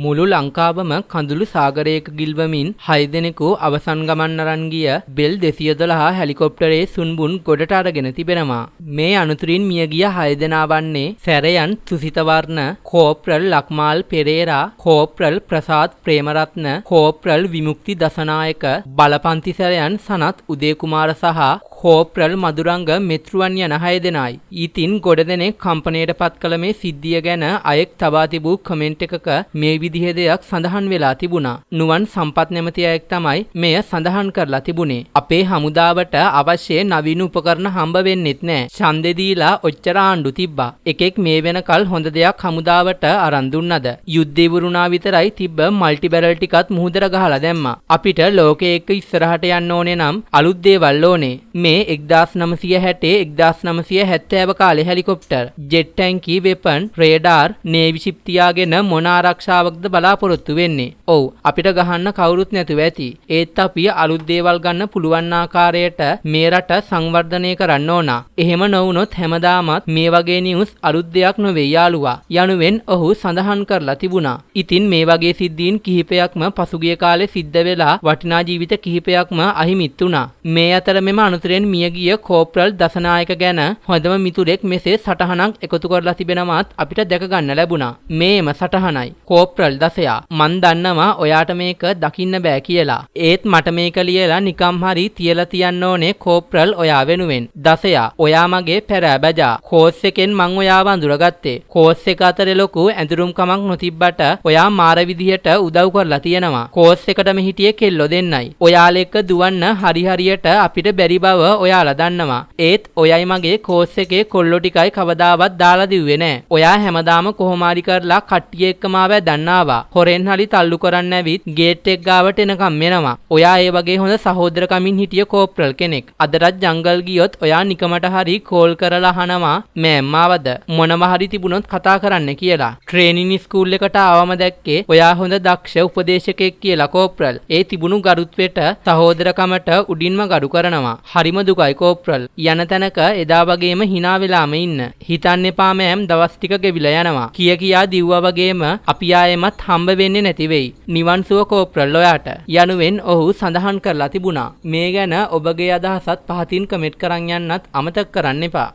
මුළු ලංකාවම කඳුළු සාගරයක ගිල්වමින් 6 දෙනෙකු අවසන් ගමන් අරන් ගිය බෙල් 212 හෙලිකොප්ටරයේ සුන්බුන් ගොඩට අරගෙන තිබෙනවා. මේ අනතුරින් මියගිය 6 දෙනා වන්නේ සැරයන් සුසිතවර්ණ, corporal Lakmal Perera, corporal Prasad Premaratne, corporal විමුක්ති දසනායක, බලපන්ති සැරයන් සනත් උදේකුමාර සහ කෝප්‍රල් මදුරංග මෙත්රුවන් යන 6 දෙනායි. ඊතින් ගොඩ දෙනෙක් කම්පණයට පත් කළ මේ සිද්ධිය ගැන අයෙක් තබා තිබූ කමෙන්ට් එකක මේ විදිහේ දෙයක් සඳහන් වෙලා තිබුණා. නුවන් සම්පත් නැමැති අයෙක් තමයි මෙය සඳහන් කරලා තිබුණේ. අපේ හමුදාවට අවශ්‍ය නවීන උපකරණ හම්බ වෙන්නෙත් නෑ. ඡන්දෙ දීලා ඔච්චර ආණ්ඩු තිබ්බා. එකෙක් මේ වෙනකල් හොඳ දෙයක් හමුදාවට අරන් දුන්නද? යුද්ධේ වුණා විතරයි තිබ්බ මල්ටි බැරල් ටිකත් මුහුදට ගහලා දැම්මා. අපිට ලෝකයේ එක්ක ඉස්සරහට යන්න ඕනේ නම් අලුත් දේවල් ඕනේ. මේ 1960 1970 කාලේ හෙලිකොප්ටර්, ජෙට් ටැංකි, වෙපන්, රේඩාර්, නේවි ෂිප් තියාගෙන මොන ආරක්ෂාවක්ද බලාපොරොත්තු වෙන්නේ? ඔව්, අපිට ගහන්න කවුරුත් නැතුව ඇති. ඒත් අපි අලුත් දේවල් ගන්න පුළුවන් ආකාරයට මේ රට සංවර්ධනය කරන්න ඕන. එහෙම නොවුනොත් හැමදාමත් මේ වගේ නිවුස් අලුත් දෙයක් නොවේ යාළුවා යනුවෙන් ඔහු සඳහන් කරලා තිබුණා. ඉතින් මේ වගේ සිද්ධීන් කිහිපයක්ම පසුගිය කාලේ සිද්ධ වෙලා වටිනා ජීවිත කිහිපයක්ම අහිමිත් වුණා. මේ අතර මෙම අනුතරෙන් මියගිය කෝප්‍රල් දසනායක ගැන හොඳම මිතුරෙක් මෙසේ සටහනක් එකතු කරලා තිබෙනවත් අපිට දැක ගන්න ලැබුණා. මේම සටහනයි. කෝප්‍රල් දසයා, මන් දන්නවා ඔයාට මේක දකින්න බෑ කියලා. ඒත් මට මේක ලියලා නිකම් හරි තියලා තියන්න ඕනේ කෝප්‍රල් ඔයා වෙනුවෙන්. දසයා, ඔයා මගේ පැරෑ බැජා. කෝස් එකෙන් මං ඔයාව අඳුරගත්තේ. කෝස් එක අතරේ ලොකු ඇඳුරුම් කමක් නොතිබ්බට ඔයා මාර විදිහට උදව් කරලා තියෙනවා. කෝස් එකටම හිටියේ කෙල්ලෝ දෙන්නයි. ඔයාලා එක්ක දුවන්න හරියට අපිට බැරි බව ඔයාලා දන්නවා. ඒත් ඔයයි මගේ කෝස් එකේ කොල්ලෝ ටිකයි කවදාවත් දාලා දිව්වේ නෑ. ඔයා හැමදාම කොහොම හරි කරලා කට්ටිය එක්කම ආව දන්නවා. හොරෙන් හරි තල්ලු කරන්න ඇවිත් ගේට් එක ගාවට එනකම් එනවා. ඔයා ඒ වගේ හොඳ සහෝදරකමින් හිටිය කෝප්‍රල් කෙනෙක්. අදටත් ජංගල් ගියොත් ඔයා නිකමට හරි කෝල් කරලා අහනවා මෑම් ආවද? මොනවා හරි තිබුණොත් කතා කරන්න කියලා. ට්‍රේනින් ස්කූල් එකට ආවම දැක්කේ ඔයා හොඳ දක්ෂ උපදේශකෙක් කියලා කෝප්‍රල්. ඒ තිබුණු ගරුත්වයට සහෝදරකමට උඩින්ම ගරු කරනවා. හරිම දුකයි කෝප්‍රල්. යන තැනක එදා වගේම hina වෙලාම ඉන්න. හිතන්න එපා මෑම්, දවස් ටික ගෙවිලා යනවා. කියා දිව්වා වගේම අපි ආයෙමත් හම්බ වෙන්නේ නැති වෙයි. නිවන් සුව කෝප්‍රල් ඔයාට යනුවෙන් ඔහු සඳහන් කරලා තිබුණා. මේ ගැන ඔබගේ අදහසත් පහතින් කමෙන්ට් කරන් යන්නත් අමතක කරන්න එපා.